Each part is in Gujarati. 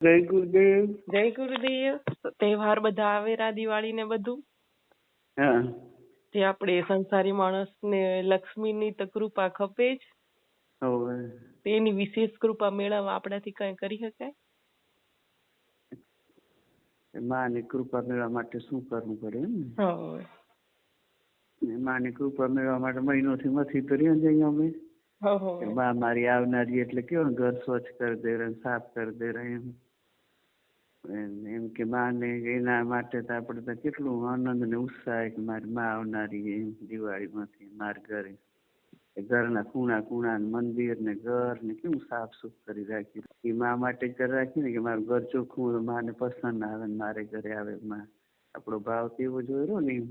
જય ગુરુદેવ. જય ગુરુદેવ. તહેવાર બધા આવેરા, દિવાળી ને બધું. હા જે આપણે સંસારી માણસને લક્ષ્મીની તો કૃપા ખપે જ, હવે તેની વિશેષ કૃપા મેળવવા આપણાથી કઈ કરી શકાય? માની કૃપા મેળવવા માટે શું કરવું પડે એમ હવે ને? માની કૃપા મેળવવા માટે મહિનોથી મથી તો રહ્યા જઈએ અમે. બા મારી આવનારી એટલે કેવું ઘર સ્વચ્છ કરી દે રહે, સાફ કરી દે રહે એમ કે માને એના માટે તો આપણે તો કેટલું આનંદ ને ઉત્સાહ કે મારી માં આવનારી એમ દિવાળીમાંથી મારા ઘરે. ઘરના ખૂણા ખૂણા મંદિર ને ઘર ને કેવું સાફ સુફ કરી રાખી. એ મા માટે કરી રાખી ને કે મારું ઘર ચોખ્ખું માને પસંદ આવે ને મારે ઘરે આવે. માં આપણો ભાવ તેવો જોયો ને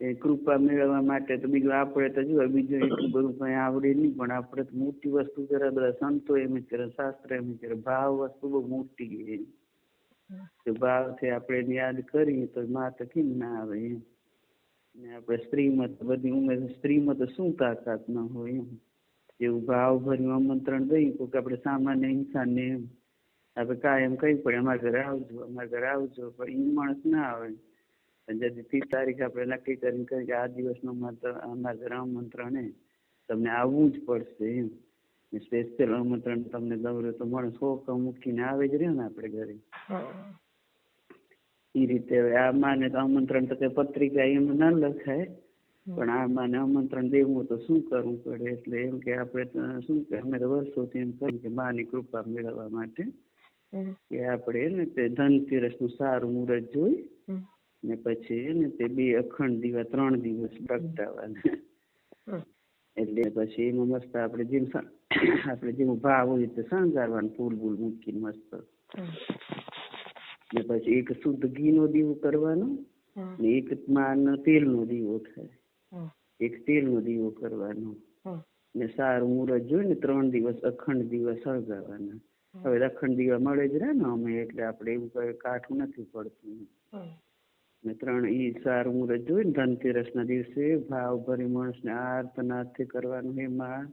એ કૃપા મેળવવા માટે તો બીજું આપણે તો જો બીજું એટલું બધું કઈ આવડે નહીં, પણ આપણે તો મોટી વસ્તુ કરે. બધા સંતો એમ જ કરે, શાસ્ત્ર એમ જ કરે. ભાવ વસ્તુ બહુ મોટી છે. ભાવથી આપણે યાદ કરીએ તો માં તો કેમ ના આવે એમ. ને આપણે સ્ત્રીમાં તો બધી ઉમેર, સ્ત્રીમાં તો શું તાકાત ન હોય એમ. એવું ભાવ ભર્યું આમંત્રણ દઈ કે આપણે સામાન્ય ઇન્સાનને એમ આપણે કાયમ કહી પડે અમારા ઘરે આવજો, અમારા ઘરે આવજો, પણ એ માણસ ના આવે. જેથી તારીખ આપણે નક્કી કરીને કહી કે આ દિવસનો અમારા ઘરે આમંત્રણ હે, તમને આવવું જ પડશે એમ. સ્પેશિયલ આમંત્રણ તમને દઉં તો માણસ હોક મૂકીને આવે જ રહે ને આપણે ઘરે. એ રીતે આ માને તો આમંત્રણ તો કઈ પત્રિકા એમ ના લખાય, પણ આ માને આમંત્રણ દેવું તો શું કરવું પડે. એટલે એમ કે આપણે શું કે અમે તો વર્ષોથી એમ કહ્યું કે માની કૃપા મેળવવા માટે કે આપણે ને તે ધનતેરસ નું સારું મુહૂર્ત જોઈ ને પછી ને તે 2 અખંડ દીવા 3 દિવસ પ્રગટાવવાના. એટલે પછી એમાં મસ્ત આપણે જેવું ભાવ હોય તો શણગારવાનું, ફૂલ બૂલ મૂકીને મસ્ત. ને પછી એક શુદ્ધ ઘી નો દીવો કરવાનો ને એક માન તેલ નો દીવો થાય, એક તેલ નો દીવો કરવાનો ને સારું મુહૂર્ત જોઈ ને 3 દિવસ અખંડ દીવા સળગાવવાના. હવે અખંડ દીવા મળે જ રહે ને અમે, એટલે આપણે એવું કઈ કાઠું નથી પડતું. ને 3 ઈ સારું મુહૂર્ત જોઈ ને ધનતેરસ ના દિવસે ભાવ ભરી માણસને આર્તનાદથી કરવાનું. એમાં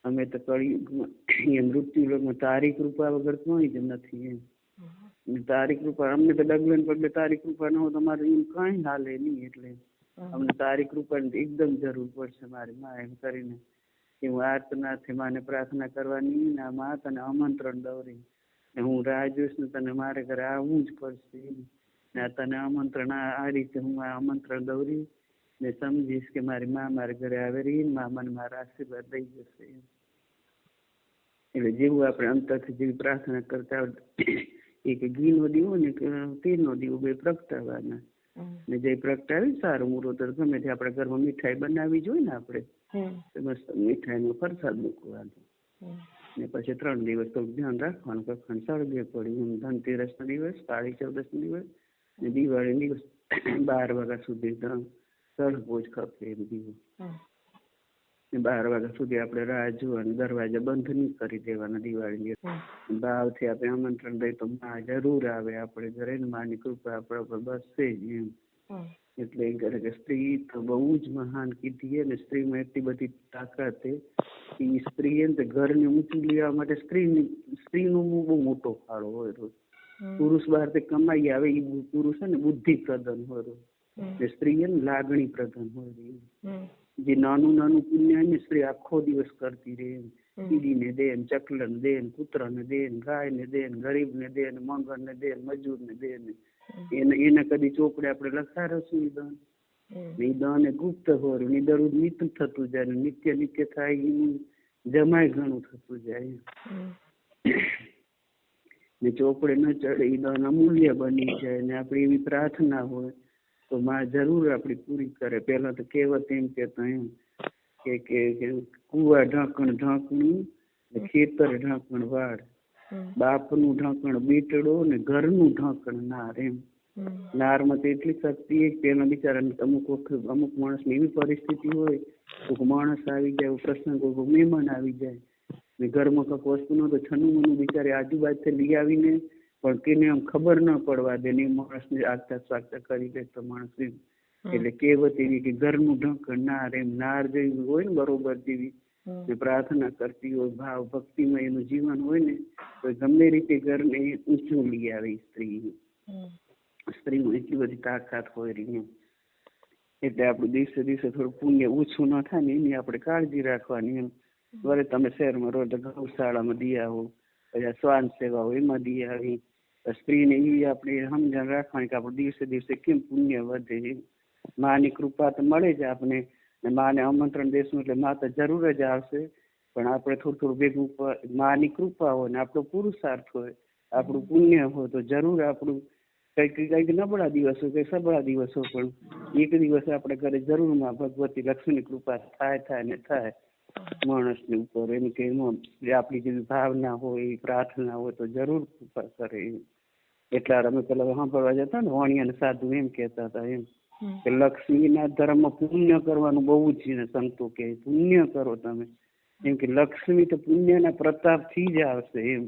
અમે તો કરી મૃત્યુલોકમાં તારી કૃપા વગર કોઈ જ નથી એમ. તારી કૃપા અમને તો ડગલે ને પગલે તારી કૃપા ન હોય તો મારે એમ કઈ હાલે નહીં. એટલે અમને તારી કૃપાની એકદમ જરૂર પડશે મારી માં એમ કરીને હું આર્તનાદથી માને પ્રાર્થના કરવાની ને માં તને આમંત્રણ દોરી ને હું રાહ જોઈશ ને તને મારે ઘરે આવવું જ પડશે ને તને આમંત્રણ આ રીતે હું આ આમંત્રણ દોરી ને સમજીશ કે મારી માં મારા ઘરે આવે રહી ને માં મને મારા આશીર્વાદ દઈ જશે. એટલે જેવું આપણે અંતરથી જેવી પ્રાર્થના કરતા એક ઘી નો દીવો ને તેલ નો દીવો બે પ્રગટાવવાના ને જે પ્રગટાવી સારું મુહૂર્ત ગમે તે આપણા ઘરમાં મીઠાઈ બનાવી જોઈએ ને આપણે મસ્ત મીઠાઈ નો પ્રસાદ મૂકવાનો ને પછી 3 દિવસ તો ધ્યાન રાખવાનું કખણ સળગે પડ્યું. ધનતેરસ નો દિવસ, કાળી ચૌદસ નો દિવસ ને દિવાળી દિવસ 12 વાગ્યા સુધી સળગવો જ ખપે એમ દીવો. 12 વાગ્યા સુધી આપણે રાહ જોવાની, દરવાજા બંધ નહીં કરી દેવાના. દિવાળી ભાવથી આપણે આમંત્રણ દઈએ તો માં જરૂર આવે આપણે ઘરે ને માની કૃપા આપણા પર બસશે જ એમ. એટલે એ કરે કે સ્ત્રી તો બહુ જ મહાન કીધી ને સ્ત્રીમાં એટલી બધી તાકાત છે. એ સ્ત્રી ને ઘરને ઊંચું લેવા માટે સ્ત્રીનો બહુ મોટો ફાળો હોય. પુરુષ બહારથી કમાઈ આવે એ પુરુષ છે ને બુદ્ધિ પ્રધાન હોય ને સ્ત્રી ને લાગણી પ્રધાન હોય. જે નાનું નાનું પુણ્ય ને સ્ત્રી આખો દિવસ કરતી રહે. કીડીને દે, ચકલને દે, કૂતરાને દે, ગાયને દે, ગરીબને દે, મંગળને દે, મજૂરને દે. એને કદી ચોપડે આપણે લખારશું એ દાન. એ દાન એ ગુપ્ત હોય ને દરરોજ નિત્ય થતું જાય, નિત્ય નિત્ય થાય એનું જમાય ઘણું થતું જાય ને ચોપડે ન ચડે એ દાન અમૂલ્ય બની જાય. ને આપણી એવી પ્રાર્થના હોય તો માં જરૂર આપણી પૂરી કરે. પેલા તો કહેવત એમ કેતા એમ કે કુવા ઢાંકણ ઢાંકણું ને ખેતર ઢાંકણ વાડ, બાપનું ઢાંકણ બીટડો ને ઘરનું ઢાંકણ નાર. એમ નારમાં તો એટલી શક્તિ પેલા બિચારા અમુક માણસની એવી પરિસ્થિતિ હોય કોઈ માણસ આવી જાય, પ્રસંગ કોઈ મહેમાન આવી જાય ને ઘરમાં કઈક વસ્તુ ન તો છનું મનું બિચારે આજુબાજુથી લઈ આવીને પણ તેને આમ ખબર ન પડવા દે ને માણસને આગતા સ્વાગતા કરી દે તો માણસ. એટલે કહેવત એવી કે ઘરનું ઢાંકણ નાર. એમ નાર જેવી હોય ને બરોબર જેવી ને પ્રાર્થના કરતી હોય, ભાવ ભક્તિમાં એનું જીવન હોય ને, તો ગમે રીતે ઘરને ઊંચું લઈ આવે. સ્ત્રીમાં એટલી બધી તાકાત હોય રહી. એટલે આપણું દિવસે દિવસે થોડું પુણ્ય ઓછું ન થાય ને એની આપણે કાળજી રાખવાની. એમ વરે તમે શહેરમાં રહો તો ગૌશાળામાં દી આવો, પછી શ્વાન સેવા હોય એમાં દી આવી. સ્ત્રીને એ આપણે સમજણ રાખવાની કે આપણે દિવસે દિવસે કેમ પુણ્ય વધે. માની કૃપા તો મળે જ આપણે, ને માને આમંત્રણ દેશું એટલે મા તો જરૂર જ આવશે. પણ આપણે થોડું થોડું ભેગું માની કૃપા હોય ને આપણો પુરુષાર્થ હોય, આપણું પુણ્ય હોય તો જરૂર આપણું કઈક નબળા દિવસ હોય, કઈ સબળા દિવસ હોય, પણ એક દિવસ આપણે ઘરે જરૂર માં ભગવતી લક્ષ્મીની કૃપા થાય ને થાય માણસની ઉપર. એમ કે આપણી જેવી ભાવના હોય, પ્રાર્થના હોય તો જરૂર કૃપા કરે. એટલે અમે પેલા સાંભળવા જતા ને વાણિયા સાધુ એમ કેતા હતા એમ કે લક્ષ્મીના ધર્મમાં પુણ્ય કરવાનું બહુ જ સંતો કે પુણ્ય કરો તમે. એમ કે લક્ષ્મી તો પુણ્યના પ્રતાપથી જ આવશે એમ.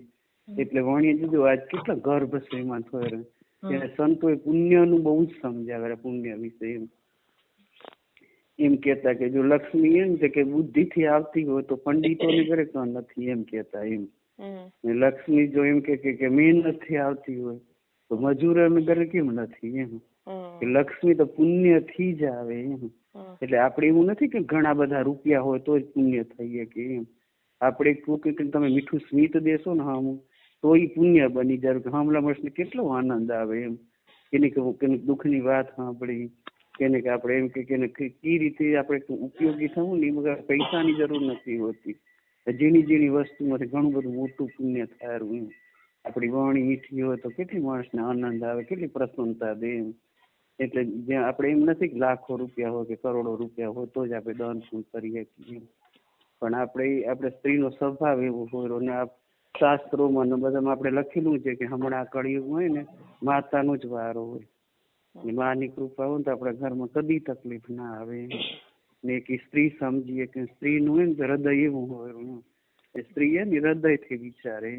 એટલે વાણિયા જુદો આજ કેટલા ગર્ભ છે એમાં થોડે સંતોએ પુણ્યનું બહુ જ સમજાવે પુણ્ય વિશે. એમ કેતા કે જો લક્ષ્મી એમ છે કે બુદ્ધિથી આવતી હોય તો પંડિતોને ઘરે કાં નથી એમ કેતા એમ. લક્ષ્મી જો એમ કે મહેનતથી આવતી હોય તો મજૂરોને ઘરે કેમ નથી એમ. લક્ષ્મી તો પુણ્યથી જ આવે એમ. એટલે આપણે એવું નથી કે ઘણા બધા રૂપિયા હોય તો જ પુણ્ય થઈએ કે એમ. આપણે તમે મીઠું સ્મિત દેશો ને હા તો એ પુણ્ય બની જાય કે હમણાં માણસને કેટલો આનંદ આવે એમ. એને દુઃખની વાત સાંભળી, કેને કે આપણે એમ કે કઈ રીતે આપણે ઉપયોગી થવું ને એ પૈસાની જરૂર નથી હોતી. ઝીણી ઝીણી વસ્તુમાંથી ઘણું બધું મોટું પુણ્ય થારું એમ. આપણી વાણી મીઠી હોય તો કેટલી માણસને આનંદ આવે, કેટલી પ્રસન્નતા દે એમ. એટલે જ્યાં આપણે એમ નથી કે લાખો રૂપિયા હોય કે કરોડો રૂપિયા હોય તો જ આપણે દાન પૂન કરીએ છીએ. પણ આપણે સ્ત્રીનો સ્વભાવ એવો હોય ને શાસ્ત્રોમાં બધામાં આપણે લખેલું છે કે હમણાં કળિયુગ હોય ને માતાનો જ વારો હોય. માની કૃપા હોય તો આપણા ઘરમાં કદી તકલીફ ના આવે. ને કે સ્ત્રી સમજીએ કે સ્ત્રીનું હોય ને હૃદય એવું હોય, સ્ત્રી એ ને હૃદયથી વિચારે.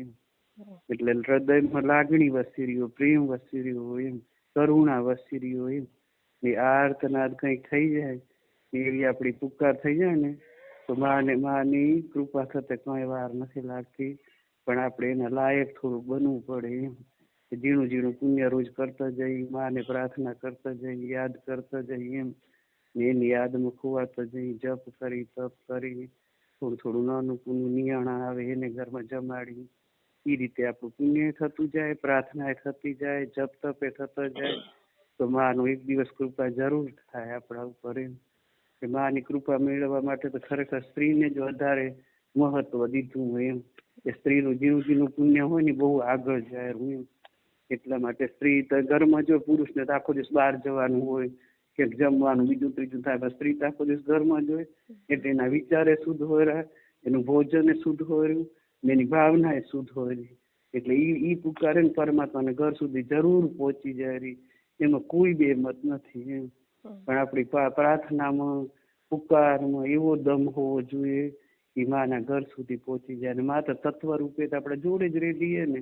એટલે હૃદયમાં લાગણી વસી રહ્યો, પ્રેમ વસી રહ્યો હોય એમ, કરુણા વસી રહ્યો હોય એમ. ને આર્તનાદ કંઈક થઈ જાય એવી આપણી પુકાર થઈ જાય ને તો માની કૃપા થતે કઈ વાર નથી લાગતી. પણ આપણે એના લાયક થોડું બનવું પડે એમ. ઝીણું ઝીણું પુણ્ય રોજ કરતા જઈએ, માને પ્રાર્થના કરતા જઈએ, યાદ કરતા જઈએ એમ. એની યાદમાં ખોવાતા જઈએ, જપ કરી તપ કરી થોડું થોડું નાનું પુણ્ય નિયાણા આવે એને ઘરમાં જમાડી. એ રીતે આપણું પુણ્ય થતું જાય, પ્રાર્થના થતી જાય, જપ તપે થતા જાય તો માનું એક દિવસ કૃપા જરૂર થાય આપણા ઉપર એમ. કે માની કૃપા મેળવવા માટે તો ખરેખર સ્ત્રીને જ વધારે મહત્વ દીધું હોય એમ. કે સ્ત્રીનું ઝીણું ઝીણું પુણ્ય હોય ને બહુ આગળ જાય એમ. એટલા માટે સ્ત્રી તો ઘરમાં જો પુરુષને તો આખો દિવસ બહાર જવાનું હોય કે જમવાનું બીજું ત્રીજું થાય, સ્ત્રી તો આખો દિવસ ઘરમાં જ હોય. એટલે એના વિચારે શુદ્ધ હોય રહ્યા, એનું ભોજન શુદ્ધ હોય રહ્યું, એની ભાવના એ શુદ્ધ હોય રહી. એટલે ઈ પુકારે ને પરમાત્માને ઘર સુધી જરૂર પહોંચી જાય રહી. એમાં કોઈ બે મત નથી એમ. પણ આપણી પ્રાર્થનામાં પુકારમાં એવો દમ હોવો જોઈએ કે માના ઘર સુધી પહોંચી જાય. ને માતા તત્વ રૂપે તો આપણે જોડે જ રહી જઈએ ને.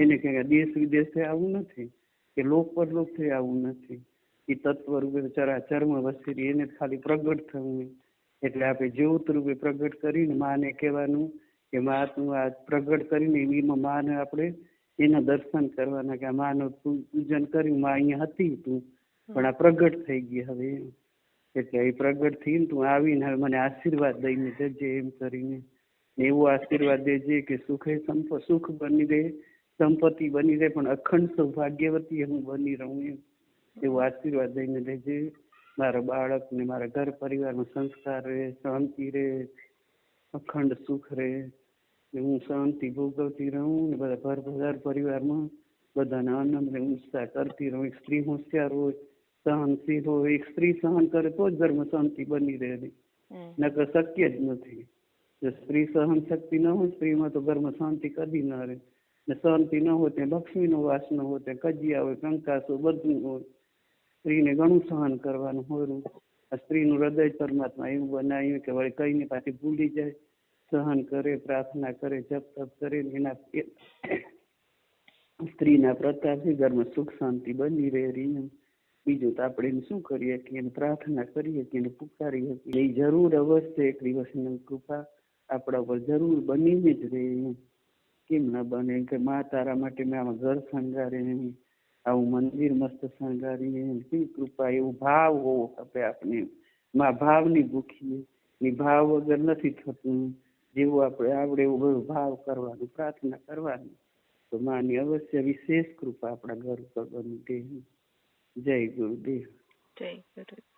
એને કઈ દેશ વિદેશથી આવું નથી કે લોક પરલોકથી આવું નથી. એ તત્વ રૂપે ચરાચરમાં વસી રહી, એને ખાલી પ્રગટ થવું. એટલે આપણે જ્યોત રૂપે પ્રગટ કરીને માને કહેવાનું કે મા તું આ પ્રગટ કરીને એમાં માને આપણે એના દર્શન કરવાના કે માનું પૂજન કર્યું, માં અહીંયા હતી તું પણ આ પ્રગટ થઈ ગઈ હવે. એટલે એ પ્રગટ થઈને તું આવીને હવે મને આશીર્વાદ દઈને જજે એમ કરીને. એવો આશીર્વાદ દેજે કે સુખ બની રહે, સંપત્તિ બની રહે, પણ અખંડ સૌભાગ્યવતી હું બની રહું એમ. એવો આશીર્વાદ દઈને દેજે. મારા બાળક ને મારા ઘર પરિવારનો સંસ્કાર રહે, શાંતિ રહે, અખંડ સુખ રહે, હું શાંતિ ભોગવતી રહું ને બધા ઘર પરિવારમાં બધાને આનંદ ને ઉત્સાહ કરતી રહું. એક સ્ત્રી હોશિયાર હોય, સહનશીલ હોય. એક સ્ત્રી સહન કરે તો જ ઘરમાં શાંતિ બની રહે, નકર શક્ય જ નથી. જો સ્ત્રી સહન શક્તિ ન હોય સ્ત્રીમાં તો ઘરમાં શાંતિ કદી ન રહે. ને શાંતિ ન હોય ત્યાં લક્ષ્મીનો વાસ ન હોય, ત્યાં કજિયા હોય, કંકાસ હોય, બધું હોય. સ્ત્રીને ઘણું સહન કરવાનું હોય. આ સ્ત્રીનું હૃદય પરમાત્મા એવું બનાવ્યું કે વળી કઈને પાછી ભૂલી જાય, સહન કરે, પ્રાર્થના કરે, જપ તપ કરે. એના સ્ત્રીના પ્રતાપથી ઘરમાં સુખ શાંતિ બની રહે. બીજું તો આપણે એને શું કરીએ કે એને પ્રાર્થના કરીએ કે એને પુકારીએ કે એ જરૂર અવશ્ય એક દિવસ એની કૃપા આપણા ઉપર જરૂર બનીને જ રહે. કેમ ના બને કે મા તારા માટે મેં આમાં ઘર શણગારે, આવું મંદિર મસ્ત શણગારીએ, કેવી કૃપા, એવું ભાવ હોવો ખપે આપણે. માં ભાવની ભૂખીએ, એ ભાવ વગર નથી થતું. જેવું આપણે આવડે એવું બધું ભાવ કરવાનું, પ્રાર્થના કરવાની, તો માની અવશ્ય વિશેષ કૃપા આપણા ઘર ઉપર બની. જય ગુરુદેવ. જય ગુરુ.